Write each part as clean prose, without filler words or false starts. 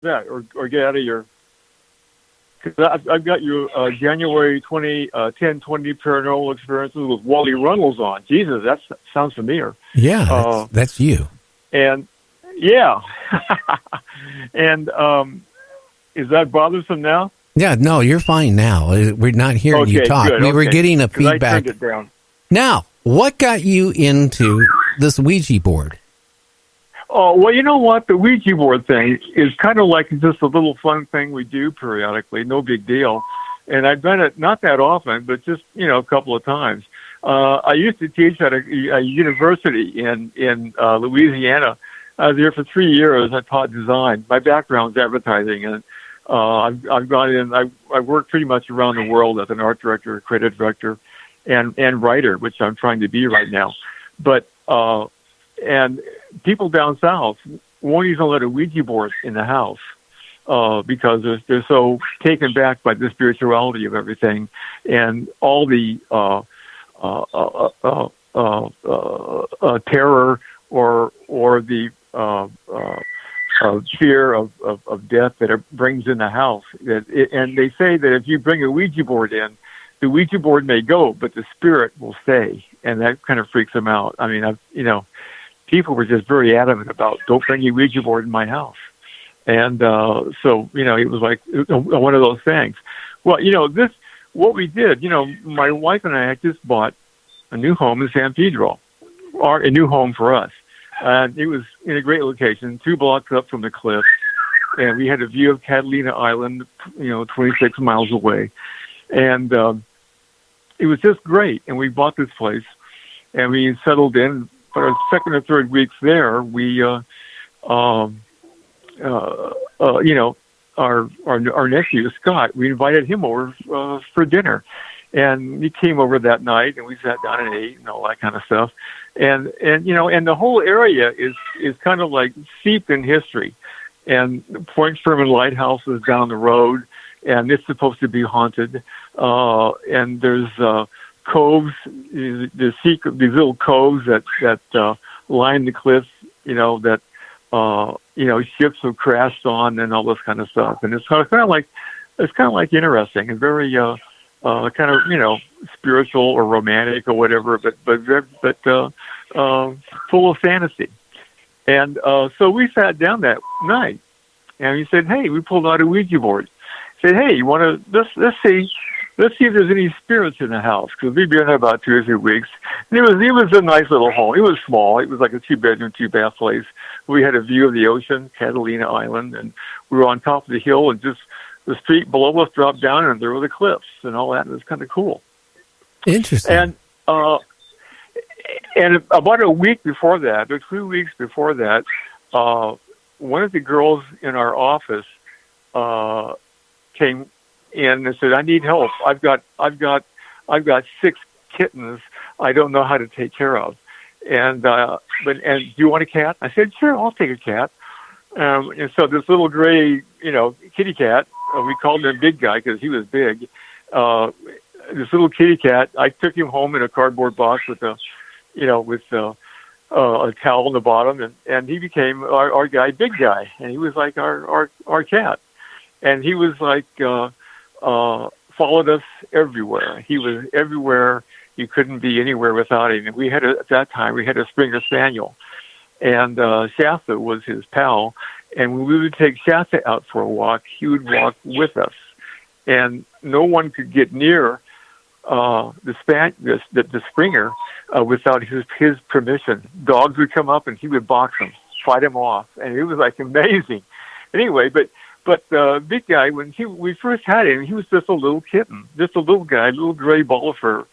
that or get out of your. Because I've got your January 20 Paranormal Experiences with Wally Runnels on. Jesus, that sounds familiar. Yeah, that's you. And yeah, and is that bothersome now? Yeah, no, you're fine now. We're not hearing you talk. Good, we were getting a feedback. I turned it down. Now, what got you into this Ouija board? Oh, well, you know what? The Ouija board thing is kind of like just a little fun thing we do periodically. No big deal. And I've done it not that often, but just, a couple of times. I used to teach at a university in Louisiana. I was there for 3 years. I taught design. My background is advertising, and I've gone in. I work pretty much around the world as an art director, creative director, and writer, which I'm trying to be right now. But and people down south won't even let a Ouija board in the house because they're so taken back by the spirituality of everything and all the terror or the fear of death that it brings in the house. And they say that if you bring a Ouija board in, the Ouija board may go, but the spirit will stay, and that kind of freaks them out. I mean, people were just very adamant about don't bring your Ouija board in my house, and so it was like one of those things. Well, what we did. My wife and I had just bought a new home in San Pedro, or a new home for us. And it was in a great location, 2 blocks up from the cliff. And we had a view of Catalina Island, 26 miles away. And it was just great. And we bought this place and we settled in. For our second or third weeks there, we, our nephew, Scott, we invited him over for dinner. And he came over that night, and we sat down and ate and all that kind of stuff. And the whole area is kind of like steeped in history. And Point Sherman Lighthouse is down the road, and it's supposed to be haunted. And there's coves, these little coves that line the cliffs, that ships have crashed on, and all this kind of stuff. And it's kind of like interesting and very kind of spiritual or romantic or whatever, but full of fantasy. And so we sat down that night, and we said, "Hey," we pulled out a Ouija board. Said, "Hey, you want to let's see if there's any spirits in the house," because we'd been there about 2 or 3 weeks. And it was a nice little home. It was small. It was like a 2-bedroom, 2-bath place. We had a view of the ocean, Catalina Island, and we were on top of the hill, and just the street below us dropped down, and there were the cliffs and all that. And it was kind of cool. Interesting. And about a week before that, or 2 weeks before that, one of the girls in our office came in and said, "I need help. I've got 6 kittens. I don't know how to take care of. And do you want a cat?" I said, "Sure, I'll take a cat." And so this little gray, kitty cat, we called him Big Guy because he was big. This little kitty cat, I took him home in a cardboard box with a towel on the bottom, and he became our guy, Big Guy, and he was like our cat, and he was like followed us everywhere. He was everywhere. You couldn't be anywhere without him. And at that time we had a Springer Spaniel. And Shasta was his pal. And when we would take Shasta out for a walk, he would walk with us. And no one could get near the Springer without his permission. Dogs would come up and he would box them, fight them off. And it was like amazing. Anyway, but Big Guy, when we first had him, he was just a little kitten, just a little guy, a little gray ball of fur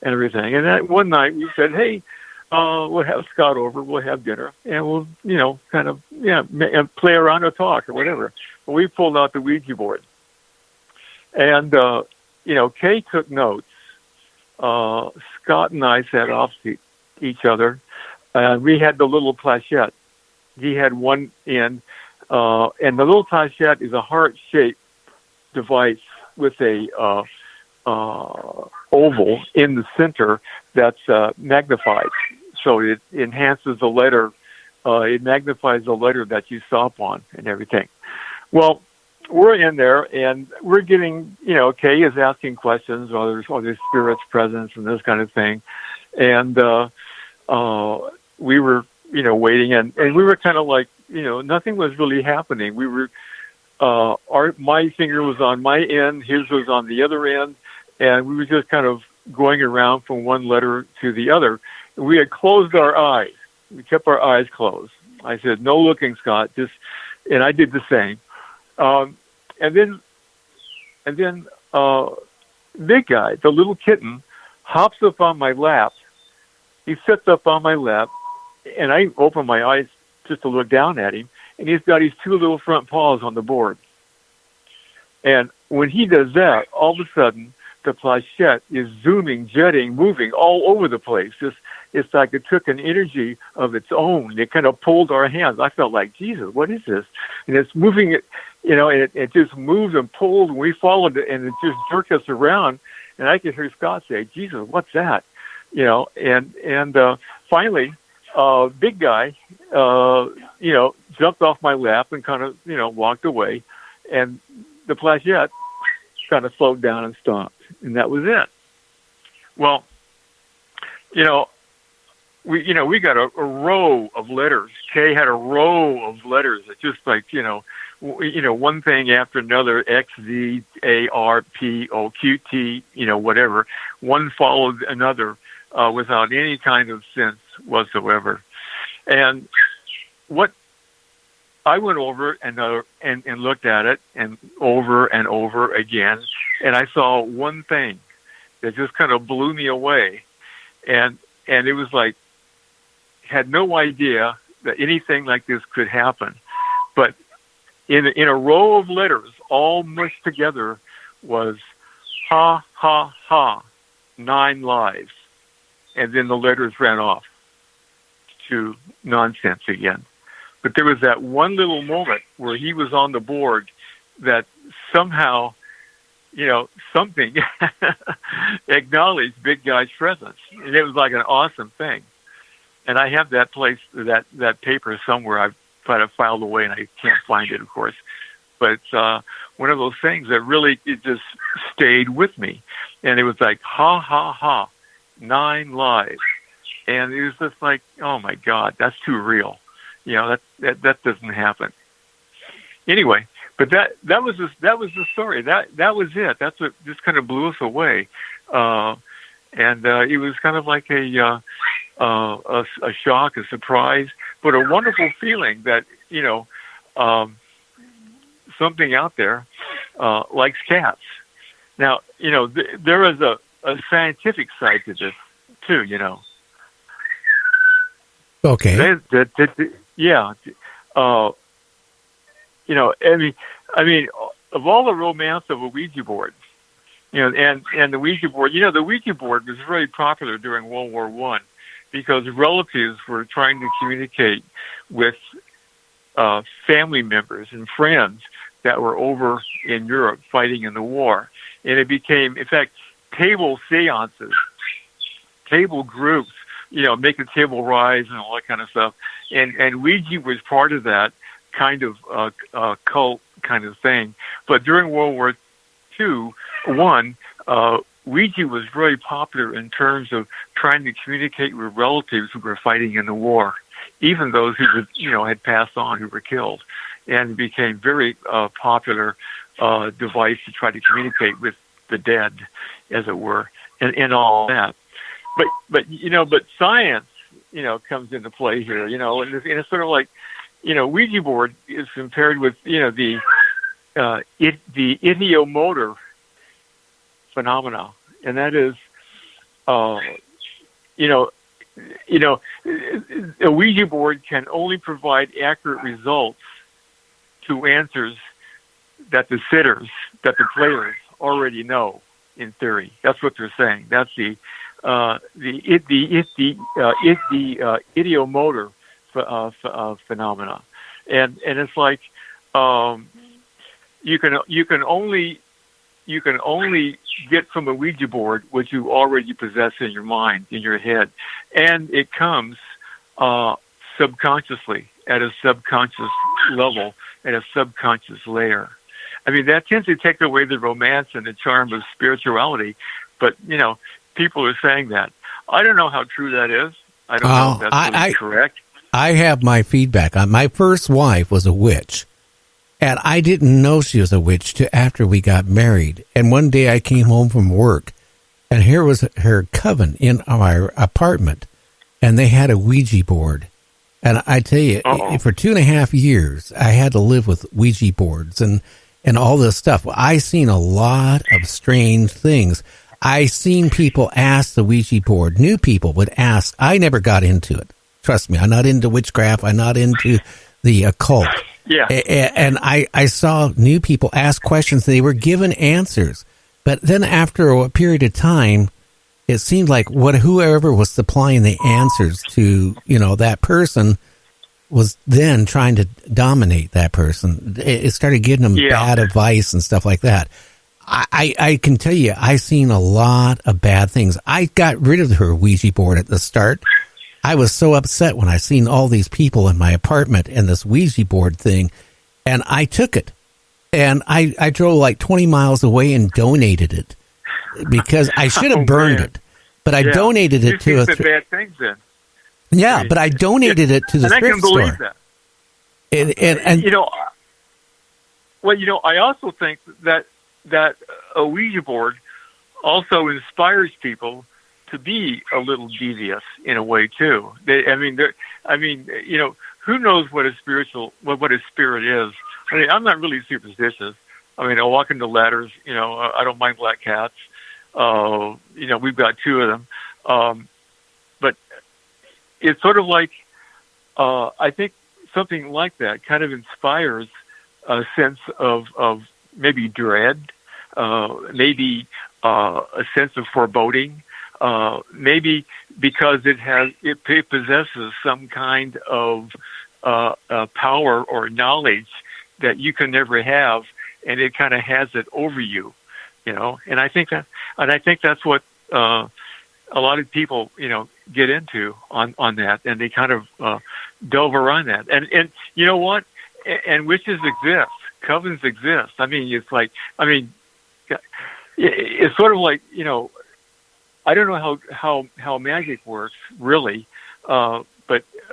and everything. And that one night we said, "Hey, we'll have Scott over, we'll have dinner, and we'll, play around or talk or whatever." Well, we pulled out the Ouija board. And, Kay took notes. Scott and I sat opposite each other. We had the little planchette. He had one end, and the little planchette is a heart-shaped device with a oval in the center that's magnified. So it enhances the letter. It magnifies the letter that you stop on and everything. Well, we're in there, and we're getting, Kay is asking questions, are there spirits presence and this kind of thing. And we were, waiting, and we were kind of like, nothing was really happening. We were, my finger was on my end, his was on the other end, and we were just kind of going around from one letter to the other. We had closed our eyes. We kept our eyes closed. I said, no looking, Scott, and I did the same. And then, big guy, the little kitten, hops up on my lap. He sits up on my lap, and I open my eyes just to look down at him, and he's got his two little front paws on the board. And when he does that, all of a sudden, the planchette is zooming, jetting, moving all over the place. It's like it took an energy of its own. It kind of pulled our hands. I felt like, Jesus, what is this? And it's moving, and it just moved and pulled, and we followed it, and it just jerked us around. And I could hear Scott say, Jesus, what's that? And finally, big guy, jumped off my lap and kind of, walked away. And the planchette kind of slowed down and stopped. And that was it. Well, we got a row of letters. Kay had a row of letters that just like, one thing after another, X, Z, A, R, P, O, Q, T, whatever. One followed another without any kind of sense whatsoever. And what I went over and looked at it and over again, and I saw one thing that just kind of blew me away. And it was like, had no idea that anything like this could happen. But in a row of letters, all mushed together, was ha, ha, ha, 9 lives. And then the letters ran off to nonsense again. But there was that one little moment where he was on the board that somehow, something acknowledged big guy's presence. And it was like an awesome thing. And I have that that paper somewhere. I've tried to file away, and I can't find it, of course. But it's one of those things that really, it just stayed with me. And it was like, ha, ha, ha, 9 lives. And it was just like, oh, my God, that's too real. That doesn't happen. Anyway, but that was the story. That was it. That's what just kind of blew us away. And it was kind of like a shock, a surprise, but a wonderful feeling that, something out there likes cats. Now, there is a scientific side to this, too, Okay. Yeah. I mean, of all the romance of a Ouija board, and the Ouija board, the Ouija board was very popular during World War I because relatives were trying to communicate with family members and friends that were over in Europe fighting in the war. And it became, in fact, table seances, table groups, make the table rise and all that kind of stuff. And Ouija was part of that kind of cult kind of thing. But during World War I, Ouija was very popular in terms of trying to communicate with relatives who were fighting in the war, even those who had passed on, who were killed. And it became very popular device to try to communicate with the dead, as it were, and all that. But science, comes into play here, and it's sort of like, Ouija board is compared with, the idiomotor phenomena, and that is, a Ouija board can only provide accurate results to answers that the players already know in theory. That's what they're saying. That's the idiomotor phenomena, and it's like you can only get from a Ouija board what you already possess in your mind, in your head, and it comes subconsciously at a subconscious level at a subconscious layer. I mean, that tends to take away the romance and the charm of spirituality. But, people are saying that. I don't know how true that is. I don't know if that's really correct. I have my feedback on my first wife was a witch. And I didn't know she was a witch till after we got married. And one day I came home from work, and here was her coven in our apartment, and they had a Ouija board. And I tell you, for 2.5 years, I had to live with Ouija boards and all this stuff. I seen a lot of strange things. I seen people ask the Ouija board. New people would ask. I never got into it. Trust me, I'm not into witchcraft. I'm not into the occult. Yeah. And I saw new people ask questions. They were given answers. But then after a period of time, it seemed like whoever was supplying the answers to, that person was then trying to dominate that person. It started giving them bad advice and stuff like that. I can tell you, I seen a lot of bad things. I got rid of her Ouija board at the start. I was so upset when I seen all these people in my apartment and this Ouija board thing, and I took it. And I drove like 20 miles away and donated it because I should have burned it. But I donated it to bad things then. Yeah, but I donated it to the thrift store. I can believe that. I also think that a Ouija board also inspires people to be a little devious in a way too. Who knows what a spirit is? I mean, I'm not really superstitious. I mean, I walk into ladders. I don't mind black cats. We've got 2 of them. But it's sort of like, I think something like that kind of inspires a sense of maybe dread, maybe a sense of foreboding, maybe because it possesses some kind of power or knowledge that you can never have, and it kind of has it over you, And I think that's what a lot of people, get into on that, and they kind of delve around that. And you know what? And witches exist, covens exist. I mean, it's sort of like, I don't know how magic works really, but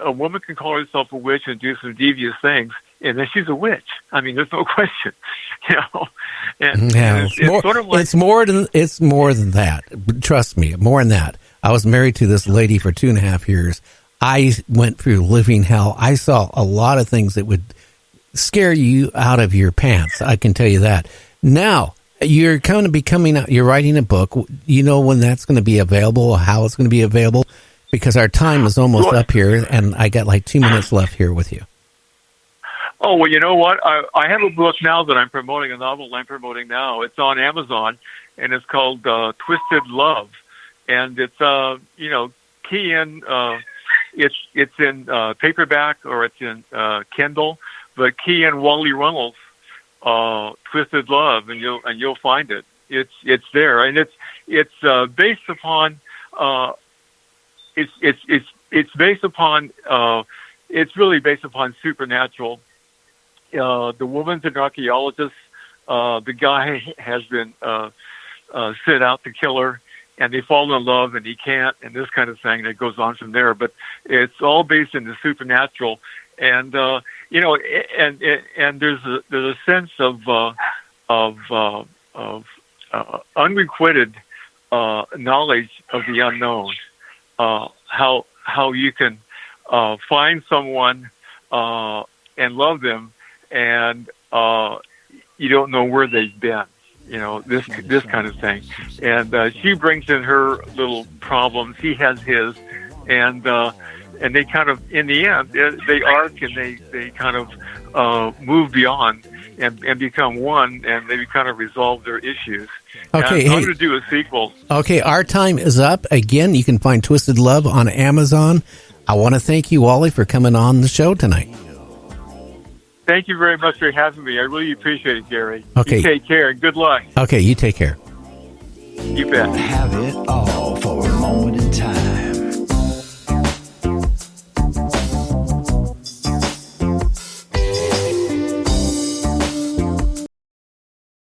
a woman can call herself a witch and do some devious things, and then she's a witch. I mean, there's no question, And it's sort of like, it's more than that. Trust me, more than that. I was married to this lady for 2.5 years. I went through living hell. I saw a lot of things that would scare you out of your pants. I can tell you that. Now, you're going to be coming out. You're writing a book. You know when that's going to be available, or how it's going to be available? Because our time is almost up here, and I got like 2 minutes left here with you. Oh, well, you know what? I have a book now that I'm promoting, a novel I'm promoting now. It's on Amazon, and it's called Twisted Love. And it's, key in, it's in paperback or it's in Kindle, but key in Wally Runnels, Twisted Love, and you'll find it. It's there, and it's based upon it's really based upon supernatural. The woman's an archaeologist. The guy has been sent out to kill her, and they fall in love, and he can't, and this kind of thing that goes on from there. But it's all based in the supernatural, and and there's a sense of unrequited knowledge of the unknown. How you can find someone and love them, and you don't know where they've been. This kind of thing. And she brings in her little problems. He has his, and they kind of, in the end, they arc and they kind of move beyond and become one, and they kind of resolve their issues. Okay, I'm going to do a sequel. Okay, our time is up. Again, you can find Twisted Love on Amazon. I want to thank you, Wally, for coming on the show tonight. Thank you very much for having me. I really appreciate it, Gary. Okay. You take care and good luck. Okay, you take care. You bet. Have it all.